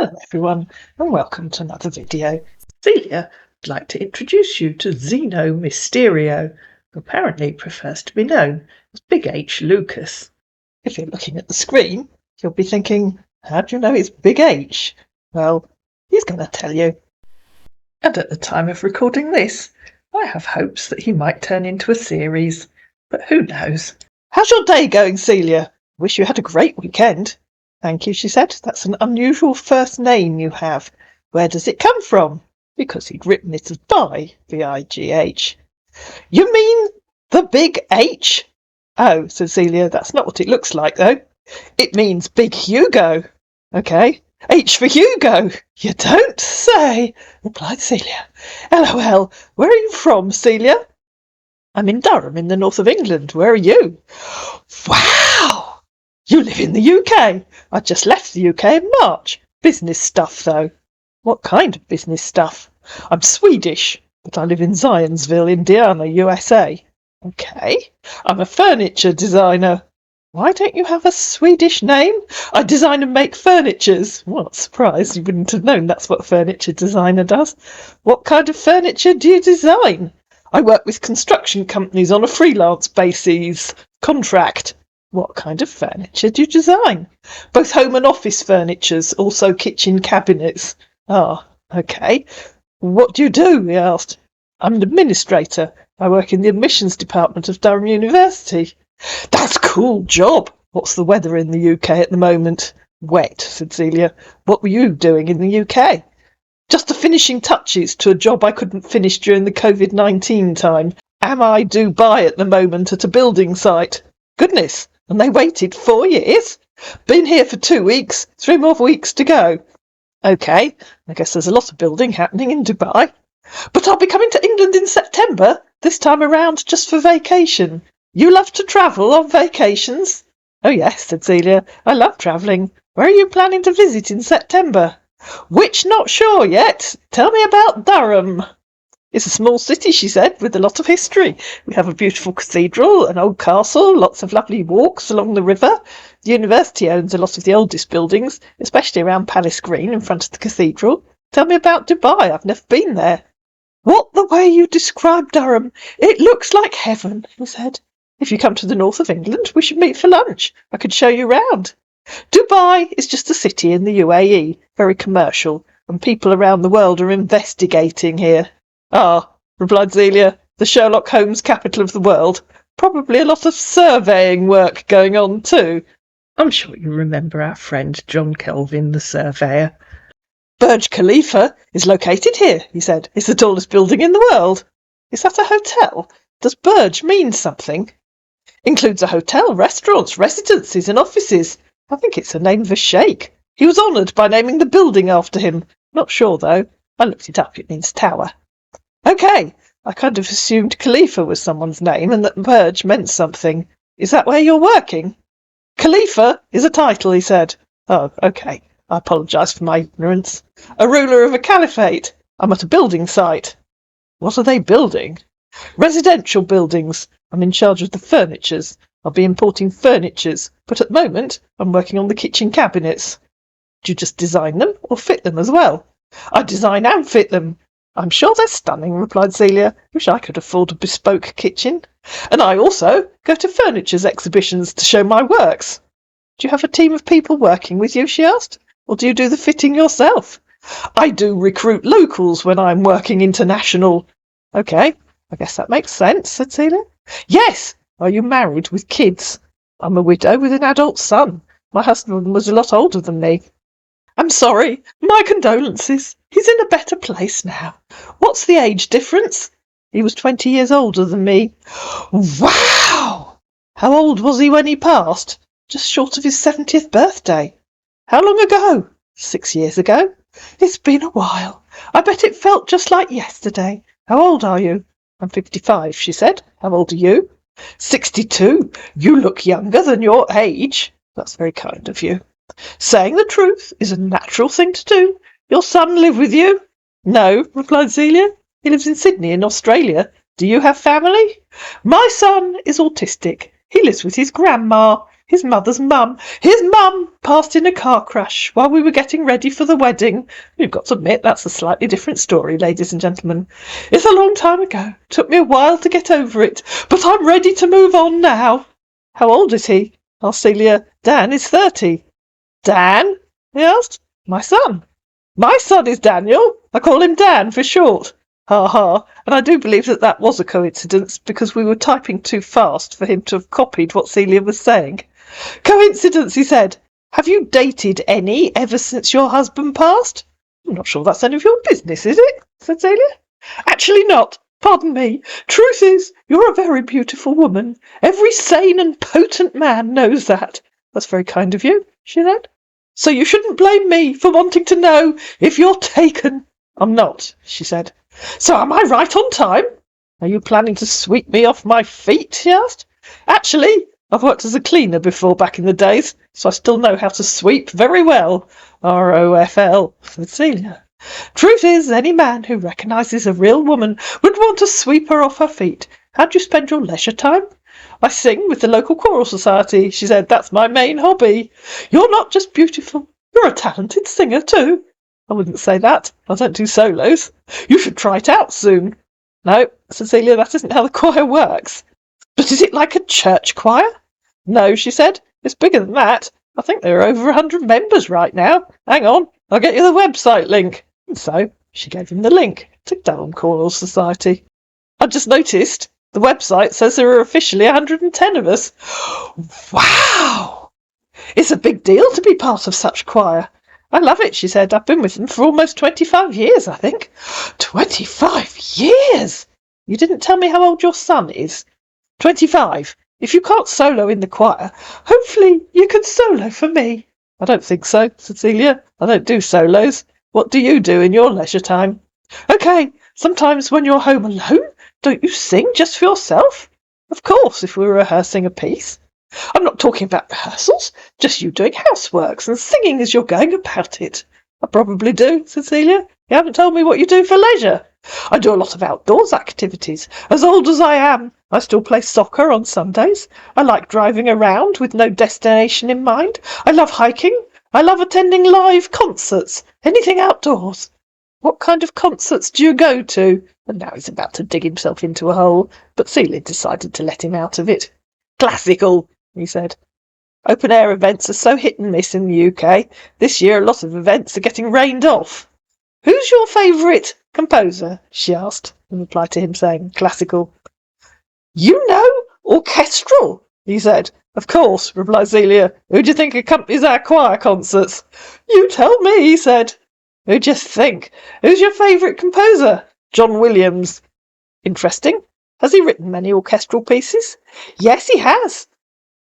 Hello everyone and welcome to another video. Celia would like to introduce you to Zeno Mysterio, who apparently prefers to be known as Big H Lucas. If you're looking at the screen, you'll be thinking, how do you know it's Big H? Well, he's going to tell you. And at the time of recording this, I have hopes that he might turn into a series, but who knows? How's your day going, Celia? Wish you had a great weekend. Thank you, she said. That's an unusual first name you have. Where does it come from? Because he'd written it as Bi, V-I-G-H. You mean the Big H? Oh, said Celia, that's not what it looks like, though. It means Big Hugo. Okay. H for Hugo. You don't say, replied Celia. LOL. Where are you from, Celia? I'm in Durham, in the north of England. Where are you? Wow! You live in the UK. I just left the UK in March. Business stuff, though. What kind of business stuff? I'm Swedish, but I live in Zionsville, Indiana, USA. Okay. I'm a furniture designer. Why don't you have a Swedish name? I design and make furnitures. What surprise, you wouldn't have known that's what a furniture designer does. What kind of furniture do you design? I work with construction companies on a freelance basis. Contract. What kind of furniture do you design? Both home and office furnitures, also kitchen cabinets. Ah, okay. What do you do? He asked. I'm an administrator. I work in the admissions department of Durham University. That's a cool job. What's the weather in the UK at the moment? Wet, said Celia. What were you doing in the UK? Just the finishing touches to a job I couldn't finish during the COVID-19 time. Am I Dubai at the moment at a building site? Goodness, and they waited 4 years? Been here for 2 weeks, 3 more weeks to go. Okay, I guess there's a lot of building happening in Dubai. But I'll be coming to England in September, this time around just for vacation. You love to travel on vacations? Oh yes, said Celia, I love travelling. Where are you planning to visit in September? Which not sure yet. Tell me about Durham. It's a small city, she said, with a lot of history. We have a beautiful cathedral, an old castle, lots of lovely walks along the river. The university owns a lot of the oldest buildings, especially around Palace Green in front of the cathedral. Tell me about Dubai. I've never been there. What the way you describe Durham. It looks like heaven, he said. If you come to the north of England, we should meet for lunch. I could show you round. Dubai is just a city in the UAE, very commercial, and people around the world are investigating here. Ah, replied Celia, the Sherlock Holmes capital of the world. Probably a lot of surveying work going on too. I'm sure you remember our friend John Kelvin, the surveyor. Burj Khalifa is located here, he said. It's the tallest building in the world. Is that a hotel? Does Burj mean something? Includes a hotel, restaurants, residences and offices. I think it's the name of a sheikh. He was honoured by naming the building after him. Not sure, though. I looked it up. It means tower. Okay, I kind of assumed Khalifa was someone's name and that Burj meant something. Is that where you're working? Khalifa is a title, he said. Oh, okay. I apologise for my ignorance. A ruler of a caliphate. I'm at a building site. What are they building? Residential buildings. I'm in charge of the furnitures. I'll be importing furnitures, but at the moment I'm working on the kitchen cabinets. Do you just design them or fit them as well? I design and fit them. I'm sure they're stunning, replied Celia. Wish I could afford a bespoke kitchen. And I also go to furnitures exhibitions to show my works. Do you have a team of people working with you, she asked, or do you do the fitting yourself? I do recruit locals when I'm working international. Okay, I guess that makes sense, said Celia. Yes. Are you married with kids? I'm a widow with an adult son. My husband was a lot older than me. I'm sorry. My condolences. He's in a better place now. What's the age difference? He was 20 years older than me. Wow! How old was he when he passed? Just short of his 70th birthday. How long ago? 6 years ago. It's been a while. I bet it felt just like yesterday. How old are you? I'm 55, she said. How old are you? 62. You look younger than your age. That's very kind of you. Saying the truth is a natural thing to do. Your son live with you? No, replied Celia. He lives in Sydney in Australia. Do you have family? My son is autistic. He lives with his grandma, his mother's mum. His mum passed in a car crash while we were getting ready for the wedding. You've got to admit that's a slightly different story, ladies and gentlemen. It's a long time ago. Took me a while to get over it, but I'm ready to move on now. How old is he? Asked Celia. Dan is 30. Dan? He asked. My son. My son is Daniel. I call him Dan for short. Ha ha, and I do believe that was a coincidence, because we were typing too fast for him to have copied what Celia was saying. Coincidence, he said. Have you dated any ever since your husband passed? I'm not sure that's any of your business, is it? Said Celia. Actually not. Pardon me. Truth is, you're a very beautiful woman. Every sane and potent man knows that. That's very kind of you, she said. So you shouldn't blame me for wanting to know if you're taken. I'm not, she said. So am I right on time? Are you planning to sweep me off my feet? He asked. Actually, I've worked as a cleaner before back in the days, so I still know how to sweep very well. ROFL, said Celia. Truth is, any man who recognises a real woman would want to sweep her off her feet. How do you spend your leisure time? I sing with the local choral society, she said. That's my main hobby. You're not just beautiful, you're a talented singer too. I wouldn't say that. I don't do solos. You should try it out soon. No, said Celia, that isn't how the choir works. But is it like a church choir? No, she said. It's bigger than that. I think there are over 100 members right now. Hang on, I'll get you the website link. And so she gave him the link to Durham Choral Society. I just noticed the website says there are officially 110 of us. Wow! It's a big deal to be part of such choir. I love it, she said. I've been with them for almost 25 years, I think. 25 years! You didn't tell me how old your son is. 25. If you can't solo in the choir, hopefully you can solo for me. I don't think so, said Celia. I don't do solos. What do you do in your leisure time? OK, sometimes when you're home alone, don't you sing just for yourself? Of course, if we're rehearsing a piece. I'm not talking about rehearsals, just you doing houseworks and singing as you're going about it. I probably do, said Celia. You haven't told me what you do for leisure. I do a lot of outdoors activities. As old as I am, I still play soccer on Sundays. I like driving around with no destination in mind. I love hiking. I love attending live concerts. Anything outdoors. What kind of concerts do you go to? And now he's about to dig himself into a hole, but Celia decided to let him out of it. Classical, he said. Open-air events are so hit and miss in the UK. This year a lot of events are getting rained off. Who's your favourite composer? She asked, in reply to him saying classical. You know, orchestral, he said. Of course, replied Celia. Who do you think accompanies our choir concerts? You tell me, he said. Who do you think? Who's your favourite composer? John Williams. Interesting. Has he written many orchestral pieces? Yes, he has.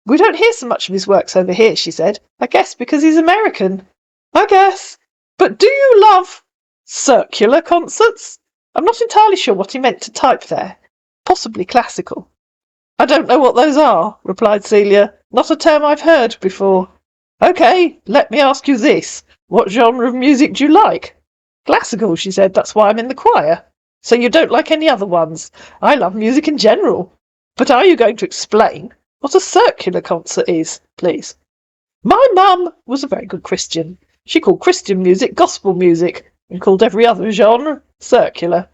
We don't hear so much of his works over here, she said. I guess because he's American. I guess. But do you love circular concerts? I'm not entirely sure what he meant to type there. Possibly classical. I don't know what those are, replied Celia. Not a term I've heard before. OK, let me ask you this. What genre of music do you like? Classical, she said. That's why I'm in the choir. So you don't like any other ones? I love music in general. But are you going to explain what a circular concert is, please? My mum was a very good Christian. She called Christian music gospel music and called every other genre circular.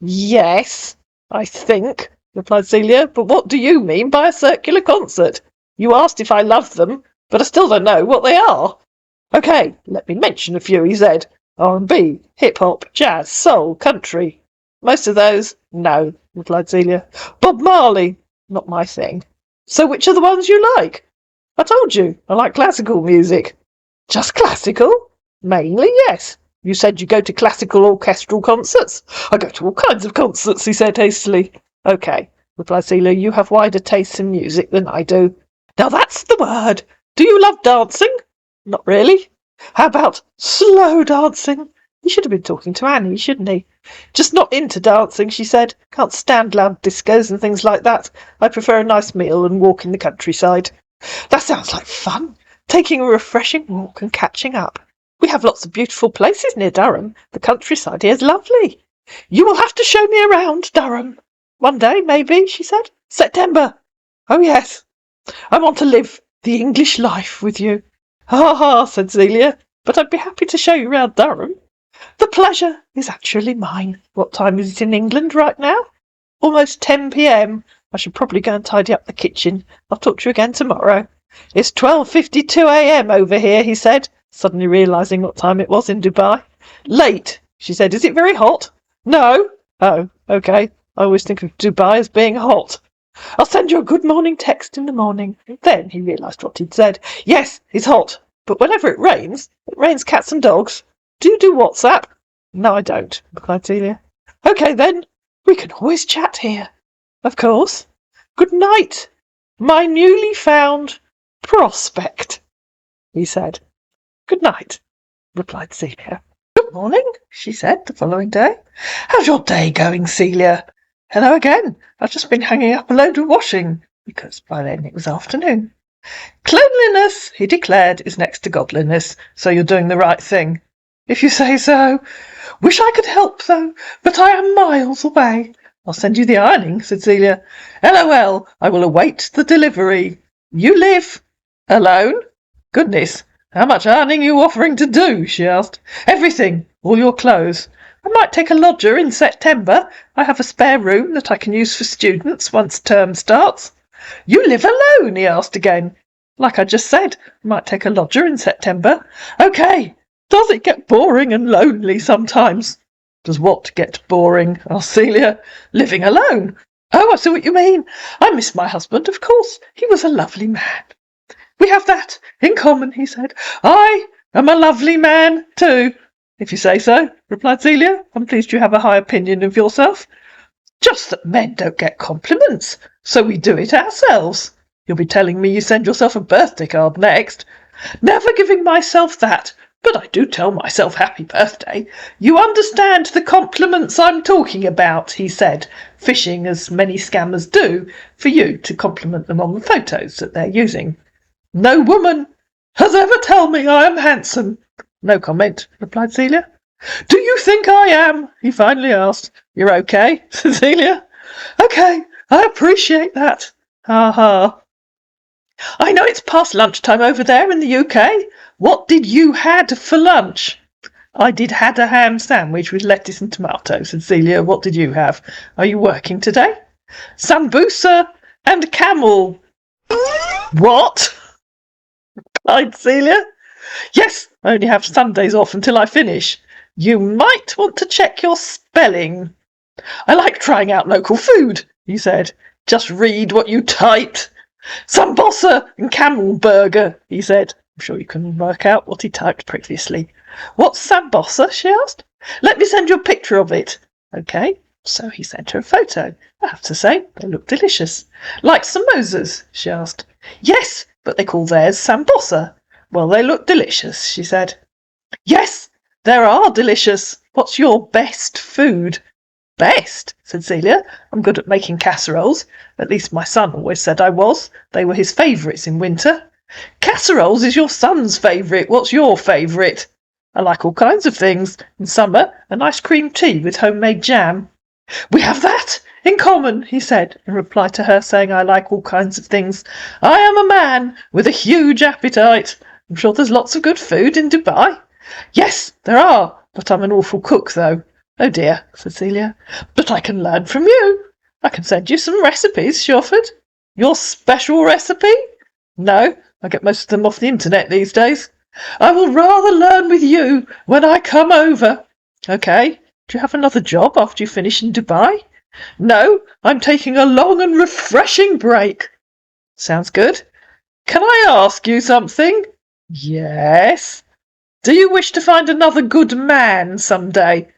Yes, I think, replied Celia, but what do you mean by a circular concert? You asked if I love them, but I still don't know what they are. OK, let me mention a few, he said. R&B, hip-hop, jazz, soul, country. Most of those, no, replied Celia. Bob Marley, not my thing. So which are the ones you like? I told you, I like classical music. Just classical? Mainly, yes. You said you go to classical orchestral concerts. I go to all kinds of concerts, he said hastily. OK, replied Celia, you have wider tastes in music than I do. Now that's the word. Do you love dancing? Not really. How about slow dancing? He should have been talking to Annie, shouldn't he? Just not into dancing, she said. Can't stand loud discos and things like that. I prefer a nice meal and walk in the countryside. That sounds like fun. Taking a refreshing walk and catching up. We have lots of beautiful places near Durham. The countryside here is lovely. You will have to show me around Durham. One day, maybe, she said. September. Oh, yes. I want to live the English life with you. Ha ha, said Celia, but I'd be happy to show you round Durham. The pleasure is actually mine. What time is it in England right now? Almost 10 p.m. I should probably go and tidy up the kitchen. I'll talk to you again tomorrow. It's 12:52 a.m. over here, he said, suddenly realising what time it was in Dubai. Late, she said. Is it very hot? No. Oh, okay. I always think of Dubai as being hot. I'll send you a good morning text in the morning. Then he realised what he'd said. Yes, it's hot, but whenever it rains cats and dogs. Do you do WhatsApp? No, I don't, replied Celia. Okay then, we can always chat here. Of course. Good night, my newly found prospect, he said. Good night, replied Celia. Good morning, she said the following day. How's your day going, Celia? Hello again. I've just been hanging up a load of washing, because by then it was afternoon. Cleanliness, he declared, is next to godliness, so you're doing the right thing. If you say so. Wish I could help, though, but I am miles away. I'll send you the ironing, said Celia. LOL, I will await the delivery. You live alone? Goodness, how much ironing are you offering to do? She asked. Everything, all your clothes. I might take a lodger in September. I have a spare room that I can use for students once term starts. You live alone? He asked again. Like I just said, I might take a lodger in September. Okay. Does it get boring and lonely sometimes? Does what get boring? Asked Celia. Living alone. Oh, I see what you mean. I miss my husband, of course. He was a lovely man. We have that in common, he said. I am a lovely man, too. If you say so, replied Celia. I'm pleased you have a high opinion of yourself. Just that men don't get compliments, so we do it ourselves. You'll be telling me you send yourself a birthday card next. Never giving myself that, but I do tell myself happy birthday. You understand the compliments I'm talking about, he said, fishing as many scammers do for you to compliment them on the photos that they're using. No woman has ever told me I am handsome. No comment, replied Celia. Do you think I am? He finally asked. You're okay, said Celia. Okay, I appreciate that. Ha ha. I know it's past lunchtime over there in the UK. What did you had for lunch? I did had a ham sandwich with lettuce and tomato, said Celia. What did you have? Are you working today? Sambusa and camel. What? Replied Celia. Yes, I only have Sundays off until I finish. You might want to check your spelling. I like trying out local food, he said. Just read what you typed. Sambosa and camel burger, he said. I'm sure you can work out what he typed previously. What's sambosa? She asked. Let me send you a picture of it. Okay, so he sent her a photo. I have to say, they look delicious. Like samosas? She asked. Yes, but they call theirs sambosa. Well, they look delicious, she said. Yes, they are delicious. What's your best food? Best, said Celia. I'm good at making casseroles. At least my son always said I was. They were his favourites in winter. Casseroles is your son's favourite. What's your favourite? I like all kinds of things. In summer, an ice cream tea with homemade jam. We have that in common, he said, in reply to her saying I like all kinds of things. I am a man with a huge appetite. I'm sure there's lots of good food in Dubai. Yes, there are, but I'm an awful cook, though. Oh dear, said Celia. But I can learn from you. I can send you some recipes, she offered. Your special recipe? No, I get most of them off the internet these days. I will rather learn with you when I come over. Okay, do you have another job after you finish in Dubai? No, I'm taking a long and refreshing break. Sounds good. Can I ask you something? Yes. Do you wish to find another good man someday?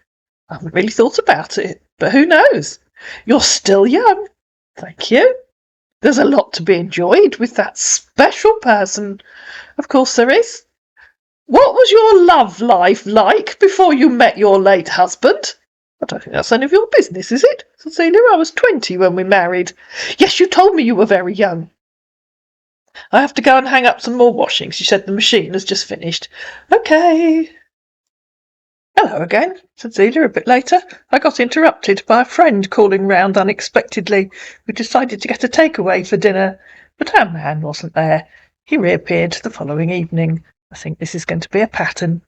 I haven't really thought about it, but who knows? You're still young. Thank you. There's a lot to be enjoyed with that special person. Of course there is. What was your love life like before you met your late husband? I don't think that's any of your business, is it? Cecilia, I was 20 when we married. Yes, you told me you were very young. I have to go and hang up some more washing. She said the machine has just finished. Okay. Hello again, said Celia a bit later. I got interrupted by a friend calling round unexpectedly. We decided to get a takeaway for dinner. But our man wasn't there. He reappeared the following evening. I think this is going to be a pattern.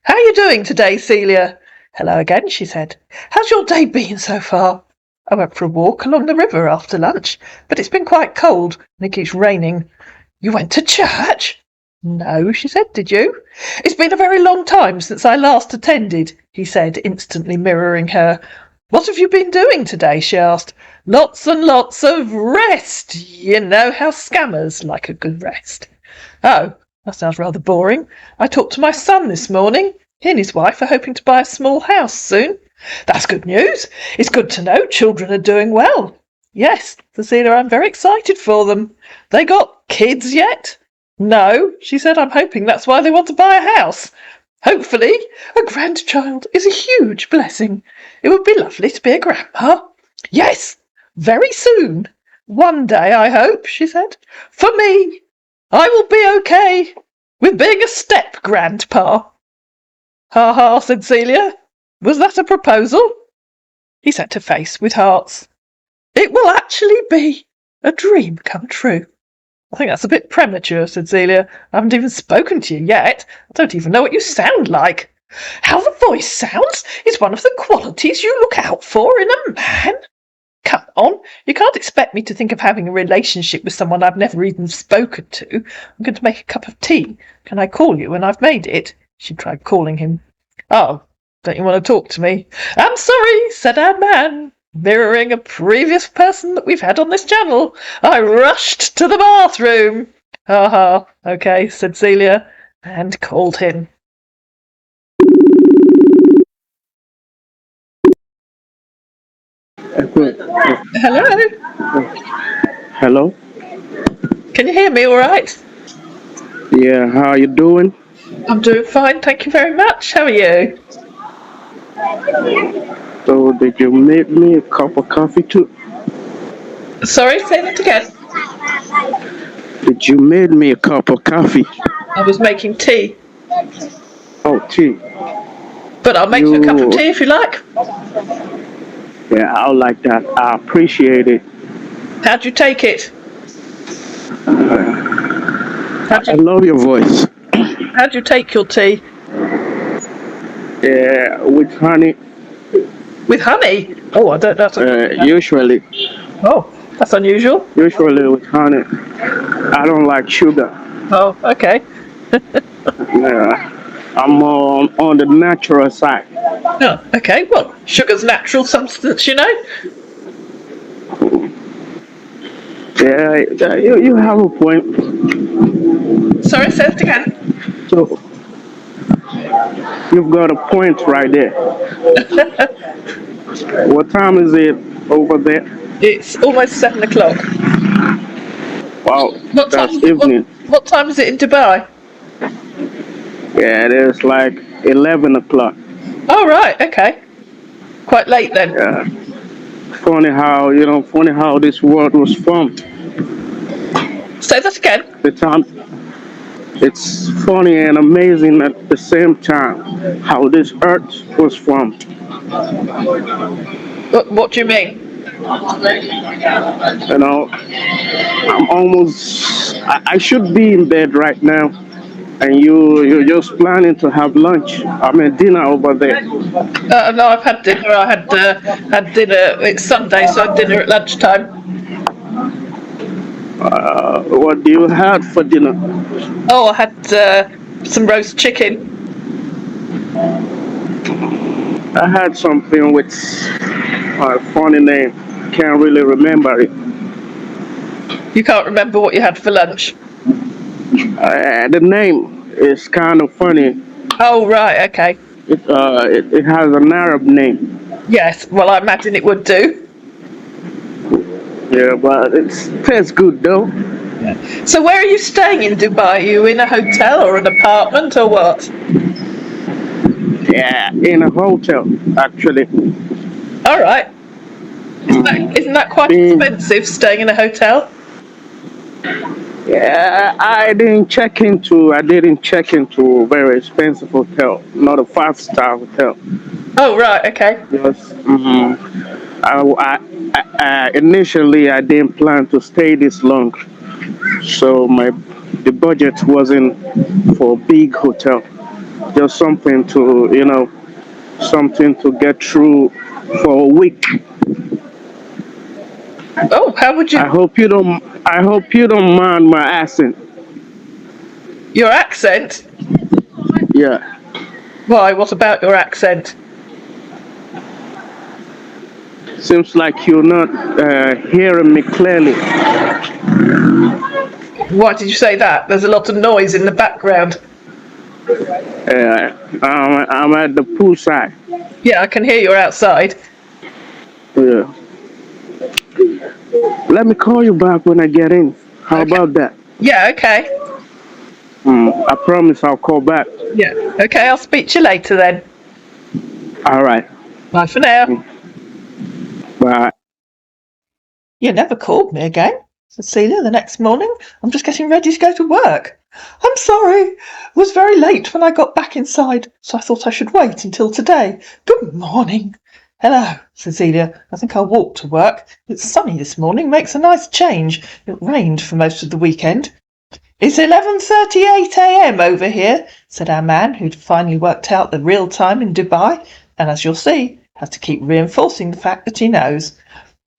"How are you doing today, Celia?" "Hello again," she said. "How's your day been so far?" "I went for a walk along the river after lunch, but it's been quite cold and it keeps raining." "You went to church?" "No," she said. "Did you?" "It's been a very long time since I last attended," he said, instantly mirroring her. "What have you been doing today?" she asked. "Lots and lots of rest. You know how scammers like a good rest." "Oh, that sounds rather boring. I talked to my son this morning. He and his wife are hoping to buy a small house soon." "That's good news. It's good to know children are doing well." "Yes, Cecilia, I'm very excited for them." "They got kids yet?" "No," she said. "I'm hoping that's why they want to buy a house. Hopefully, a grandchild is a huge blessing. It would be lovely to be a grandma." "Yes, very soon. One day, I hope," she said. "For me, I will be okay with being a step-grandpa." "Ha ha," said Celia. "Was that a proposal?" He set her face with hearts. "It will actually be a dream come true." "I think that's a bit premature," said Celia. "I haven't even spoken to you yet. I don't even know what you sound like." "How the voice sounds is one of the qualities you look out for in a man. Come on, you can't expect me to think of having a relationship with someone I've never even spoken to. I'm going to make a cup of tea. Can I call you when I've made it?" She tried calling him. "Oh, don't you want to talk to me?" "I'm sorry," said our man, mirroring a previous person that we've had on this channel. "I rushed to the bathroom." "Ha ha, okay," said Celia, and called him. Hello? Hello? Can you hear me all right? Yeah, how are you doing? I'm doing fine, thank you very much. How are you? So, did you make me a cup of coffee too? Sorry, say that again. Did you make me a cup of coffee? I was making tea, Oh, tea. but I'll make you a cup of tea if you like. Yeah, I like that. I appreciate it. How'd you take it? I love your voice. How'd you take your tea? Yeah, with honey. With honey? Oh, I don't know. Usually Oh, that's unusual. with honey. I don't like sugar. Oh, okay. Yeah, I'm on the natural side. Oh, okay. Well, sugar's natural substance, you know. Yeah, you have a point. Sorry, say it again. So, you've got a point right there. What time is it over there? It's almost 7 o'clock. Wow, What time? that's evening. What time is it in Dubai? Yeah, it is like 11 o'clock. Oh, right. Okay. Quite late then. Yeah. Funny how this world was formed. Say that again. The time, it's funny and amazing at the same time how this earth was formed. What do you mean? You know, I should be in bed right now, and you're just planning to have lunch. I mean, dinner over there. No, I've had dinner. I had dinner. It's Sunday, so I had dinner at lunchtime. What do you have for dinner? Oh, I had some roast chicken. I had something with a funny name. Can't really remember it. You can't remember what you had for lunch? The name is kind of funny. Oh, right. Okay. It has an Arab name. Yes. Well, I imagine it would do. Yeah, but it tastes good though. So, where are you staying in Dubai? Are you in a hotel or an apartment or what? Yeah, in a hotel actually. All right. Isn't that quite expensive, staying in a hotel? Yeah, I didn't check into a very expensive hotel, not a 5-star hotel. Oh, right. Okay. Yes. Initially I didn't plan to stay this long, So the budget wasn't for a big hotel, just something to get through for a week. Oh, how would you... I hope you don't mind my accent. Your accent? Yeah. Why, what about your accent? Seems like you're not hearing me clearly. Why did you say that? There's a lot of noise in the background. I'm at the poolside. Yeah, I can hear you're outside. Yeah. Let me call you back when I get in. How Okay. about that? Yeah, okay. I promise I'll call back. Yeah. Okay, I'll speak to you later then. All right. Bye for now. Bye. You never called me again, said Celia the next morning. I'm just getting ready to go to work. I'm sorry. It was very late when I got back inside, so I thought I should wait until today. Good morning. Hello, said Celia. I think I'll walk to work. It's sunny this morning, makes a nice change. It rained for most of the weekend. It's 11:38 a.m. over here, said our man, who'd finally worked out the real time in Dubai, and as you'll see, has to keep reinforcing the fact that he knows.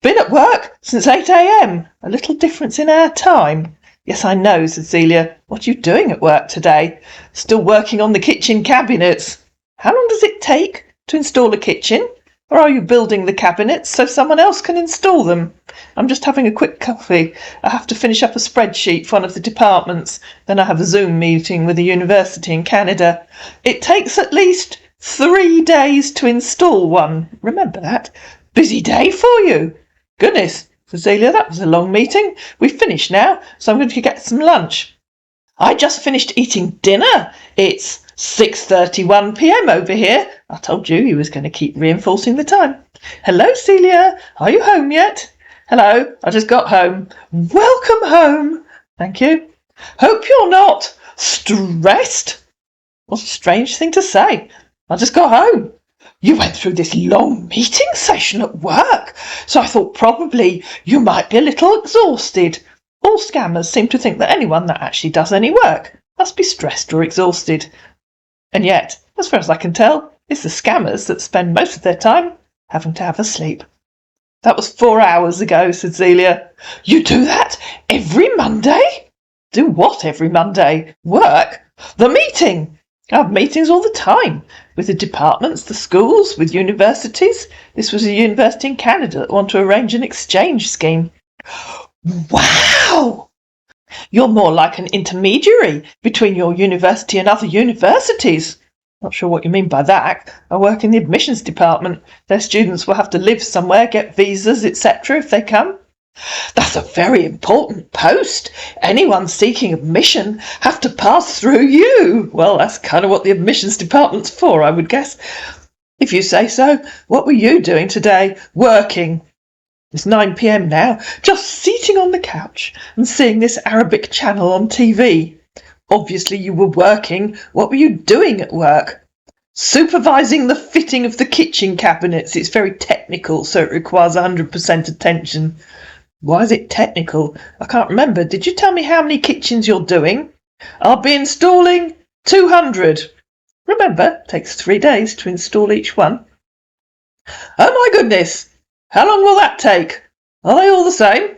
Been at work since 8 a.m. A little difference in our time. Yes, I know, said Celia. What are you doing at work today? Still working on the kitchen cabinets. How long does it take to install a kitchen? Or are you building the cabinets so someone else can install them? I'm just having a quick coffee. I have to finish up a spreadsheet for one of the departments. Then I have a Zoom meeting with a university in Canada. It takes at least 3 days to install one. Remember that. Busy day for you. Goodness, said Celia, that was a long meeting. We've finished now, so I'm going to get some lunch. I just finished eating dinner. It's 6:31 p.m. over here. I told you he was going to keep reinforcing the time. Hello, Celia. Are you home yet? Hello, I just got home. Welcome home. Thank you. Hope you're not stressed. What a strange thing to say. I just got home. You went through this long meeting session at work, so I thought probably you might be a little exhausted. All scammers seem to think that anyone that actually does any work must be stressed or exhausted. And yet, as far as I can tell, it's the scammers that spend most of their time having to have a sleep. That was 4 hours ago, said Celia. You do that every Monday? Do what every Monday? Work? The meeting! I have meetings all the time, with the departments, the schools, with universities. This was a university in Canada that wanted to arrange an exchange scheme. Wow! You're more like an intermediary between your university and other universities. Not sure what you mean by that. I work in the admissions department. Their students will have to live somewhere, get visas, etc. if they come. That's a very important post. Anyone seeking admission have to pass through you. Well, that's kind of what the admissions department's for, I would guess. If you say so. What were you doing today? Working. It's 9 p.m. now, just seating on the couch and seeing this Arabic channel on TV. Obviously you were working. What were you doing at work? Supervising the fitting of the kitchen cabinets. It's very technical, so it requires 100% attention. Why is it technical? I can't remember. Did you tell me how many kitchens you're doing? I'll be installing 200. Remember, it takes 3 days to install each one. Oh my goodness! How long will that take? Are they all the same?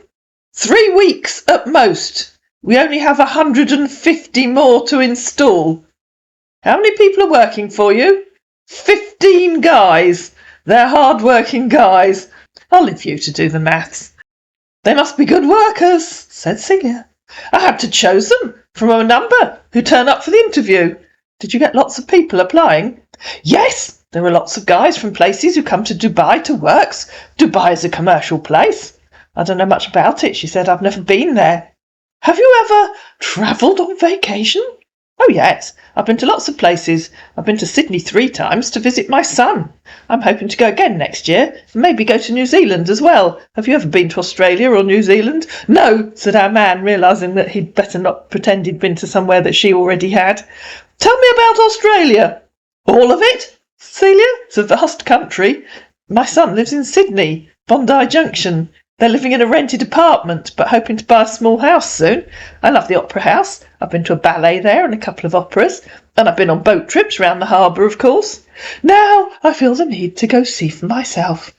3 weeks at most. We only have 150 more to install. How many people are working for you? 15 guys. They're hard-working guys. I'll leave you to do the maths. They must be good workers, said Celia. I had to choose them from a number who turn up for the interview. Did you get lots of people applying? Yes, there were lots of guys from places who come to Dubai to work. Dubai is a commercial place. I don't know much about it, she said. I've never been there. Have you ever travelled on vacation? Oh, yes. I've been to lots of places. I've been to Sydney 3 times to visit my son. I'm hoping to go again next year and maybe go to New Zealand as well. Have you ever been to Australia or New Zealand? No, said our man, realising that he'd better not pretend he'd been to somewhere that she already had. Tell me about Australia. All of it? Celia, it's a vast country. My son lives in Sydney, Bondi Junction. They're living in a rented apartment, but hoping to buy a small house soon. I love the Opera House. I've been to a ballet there and a couple of operas, and I've been on boat trips round the harbour, of course. Now I feel the need to go see for myself.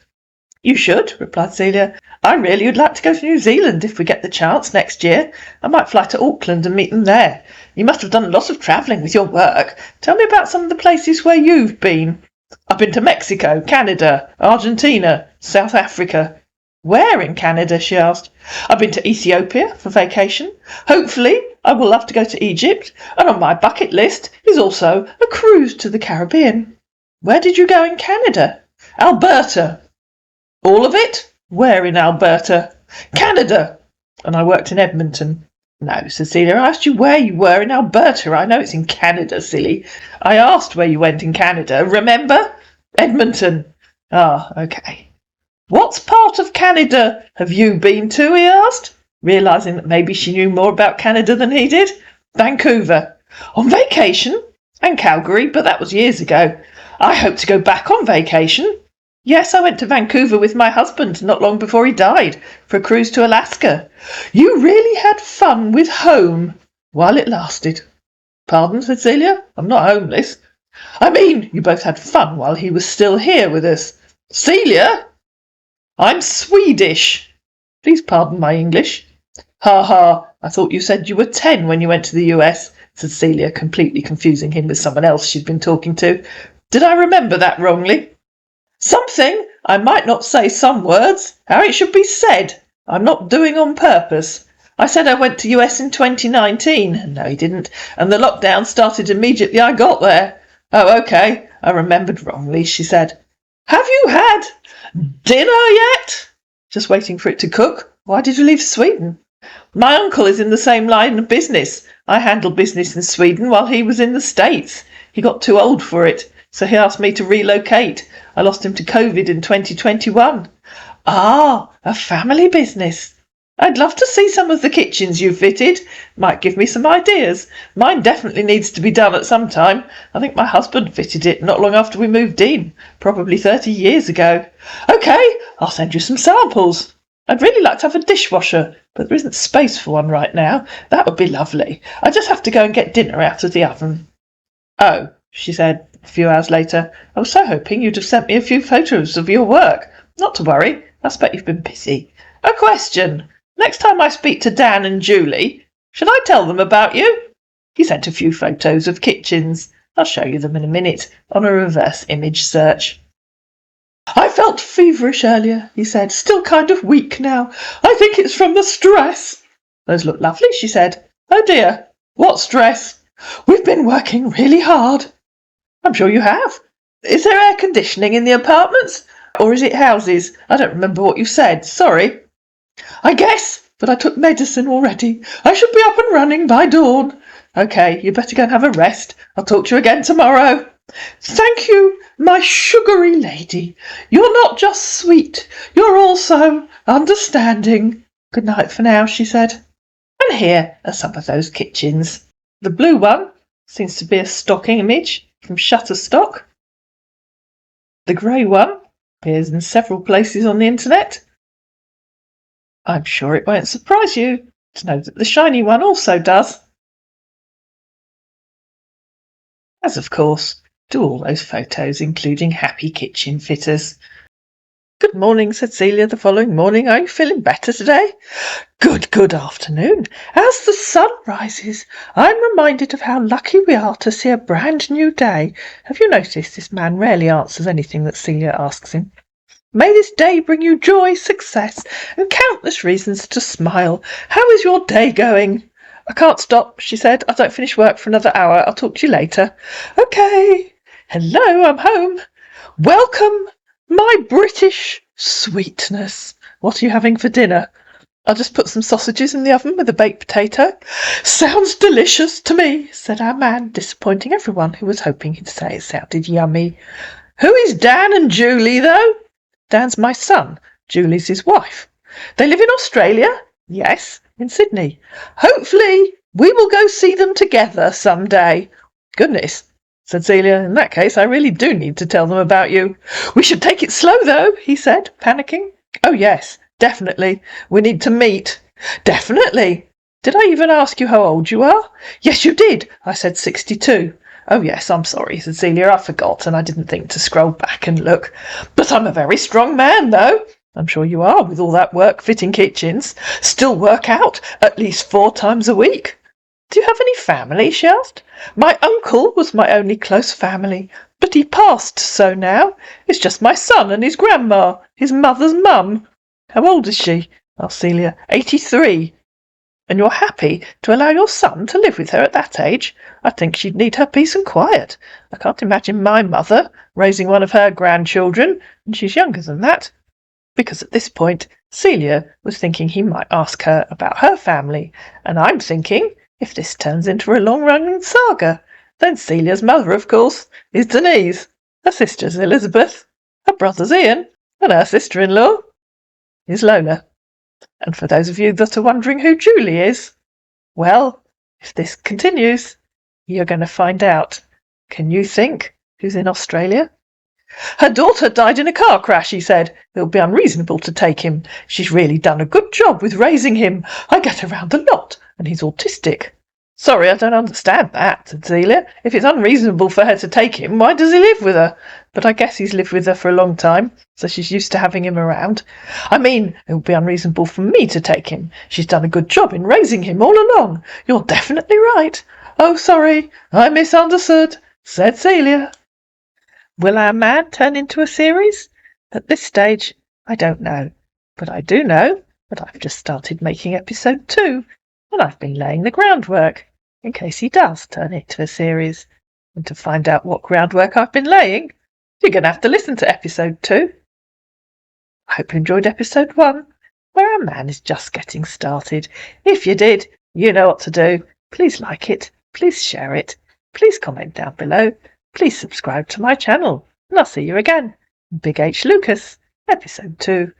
You should, replied Celia. I really would like to go to New Zealand if we get the chance next year. I might fly to Auckland and meet them there. You must have done a lot of travelling with your work. Tell me about some of the places where you've been. I've been to Mexico, Canada, Argentina, South Africa. Where in Canada? She asked. I've been to Ethiopia for vacation. Hopefully I will love to go to Egypt, and on my bucket list is also a cruise to the Caribbean. Where did you go in Canada? Alberta. All of it? Where in Alberta? Canada. And I worked in Edmonton. No, Cecilia, I asked you where you were in Alberta. I know it's in Canada, silly. I asked where you went in Canada, remember? Edmonton. Ah, okay. What part of Canada have you been to? He asked, realising that maybe she knew more about Canada than he did. Vancouver. On vacation? And Calgary, but that was years ago. I hope to go back on vacation. Yes, I went to Vancouver with my husband not long before he died for a cruise to Alaska. You really had fun with home while it lasted. Pardon, said Celia. I'm not homeless. I mean, you both had fun while he was still here with us. Celia? I'm Swedish. Please pardon my English. Ha ha, I thought you said you were 10 when you went to the US, said Celia, completely confusing him with someone else she'd been talking to. Did I remember that wrongly? Something. I might not say some words. How it should be said. I'm not doing on purpose. I said I went to US in 2019. No, he didn't. And the lockdown started immediately I got there. Oh, okay. I remembered wrongly, she said. Have you had dinner yet? Just waiting for it to cook. Why did you leave Sweden? My uncle is in the same line of business. I handled business in Sweden while he was in the States. He got too old for it, so he asked me to relocate. I lost him to COVID in 2021. Ah, a family business. I'd love to see some of the kitchens you've fitted. Might give me some ideas. Mine definitely needs to be done at some time. I think my husband fitted it not long after we moved in, probably 30 years ago. Okay, I'll send you some samples. I'd really like to have a dishwasher, but there isn't space for one right now. That would be lovely. I just have to go and get dinner out of the oven. Oh, she said a few hours later. I was so hoping you'd have sent me a few photos of your work. Not to worry. I expect you've been busy. A question. Next time I speak to Dan and Julie, should I tell them about you? He sent a few photos of kitchens. I'll show you them in a minute on a reverse image search. I felt feverish earlier, he said. Still kind of weak now. I think it's from the stress. Those look lovely, she said. Oh dear. What stress? We've been working really hard. I'm sure you have. Is there air conditioning in the apartments? Or is it houses? I don't remember what you said. Sorry. I guess, but I took medicine already. I should be up and running by dawn. Okay, you better go and have a rest. I'll talk to you again tomorrow. Thank you, my sugary lady. You're not just sweet, you're also understanding. Good night for now, she said. And here are some of those kitchens. The blue one seems to be a stock image from Shutterstock. The grey one appears in several places on the internet. I'm sure it won't surprise you to know that the shiny one also does. As of course do all those photos, including happy kitchen fitters. Good morning, said Celia the following morning. Are you feeling better today? Good afternoon. As the sun rises, I'm reminded of how lucky we are to see a brand new day. Have you noticed this man rarely answers anything that Celia asks him? May this day bring you joy, success, and countless reasons to smile. How is your day going? I can't stop, she said. I don't finish work for another hour. I'll talk to you later. Okay. Hello, I'm home. Welcome, my British sweetness. What are you having for dinner? I'll just put some sausages in the oven with a baked potato. Sounds delicious to me, said our man, disappointing everyone who was hoping he'd say it sounded yummy. Who is Dan and Julie, though? Dan's my son. Julie's his wife. They live in Australia? Yes, in Sydney. Hopefully we will go see them together someday. Goodness, said Celia. In that case, I really do need to tell them about you. We should take it slow, though, he said, panicking. Oh, yes, Definitely. We need to meet. Definitely. Did I even ask you how old you are? Yes, you did. I said 62. Oh, yes, I'm sorry, said Celia. I forgot, and I didn't think to scroll back and look. But I'm a very strong man, though. I'm sure you are, with all that work fitting kitchens. Still work out at least 4 times a week. Do you have any family? She asked. My uncle was my only close family, but he passed, so now it's just my son and his grandma, his mother's mum. How old is she? Asked Celia. 83. And you're happy to allow your son to live with her at that age? I think she'd need her peace and quiet. I can't imagine my mother raising one of her grandchildren, and she's younger than that. Because at this point, Celia was thinking he might ask her about her family, and I'm thinking, if this turns into a long-running saga, then Celia's mother, of course, is Denise, her sister's Elizabeth, her brother's Ian, and her sister-in-law is Lola. And for those of you that are wondering who Julie is, well, if this continues, you're going to find out. Can you think who's in Australia? Her daughter died in a car crash, he said. It would be unreasonable to take him. She's really done a good job with raising him. I get around a lot, and he's autistic. Sorry, I don't understand that, said Celia. If it's unreasonable for her to take him, why does he live with her? But I guess he's lived with her for a long time, so she's used to having him around. I mean, it would be unreasonable for me to take him. She's done a good job in raising him all along. You're definitely right. Oh, sorry, I misunderstood, said Celia. Will our man turn into a series? At this stage, I don't know. But I do know that I've just started making episode 2, and I've been laying the groundwork, in case he does turn into a series. And to find out what groundwork I've been laying, you're going to have to listen to episode 2. I hope you enjoyed episode 1, where our man is just getting started. If you did, you know what to do. Please like it, please share it, please comment down below, please subscribe to my channel, and I'll see you again in Big H Lucas, episode 2.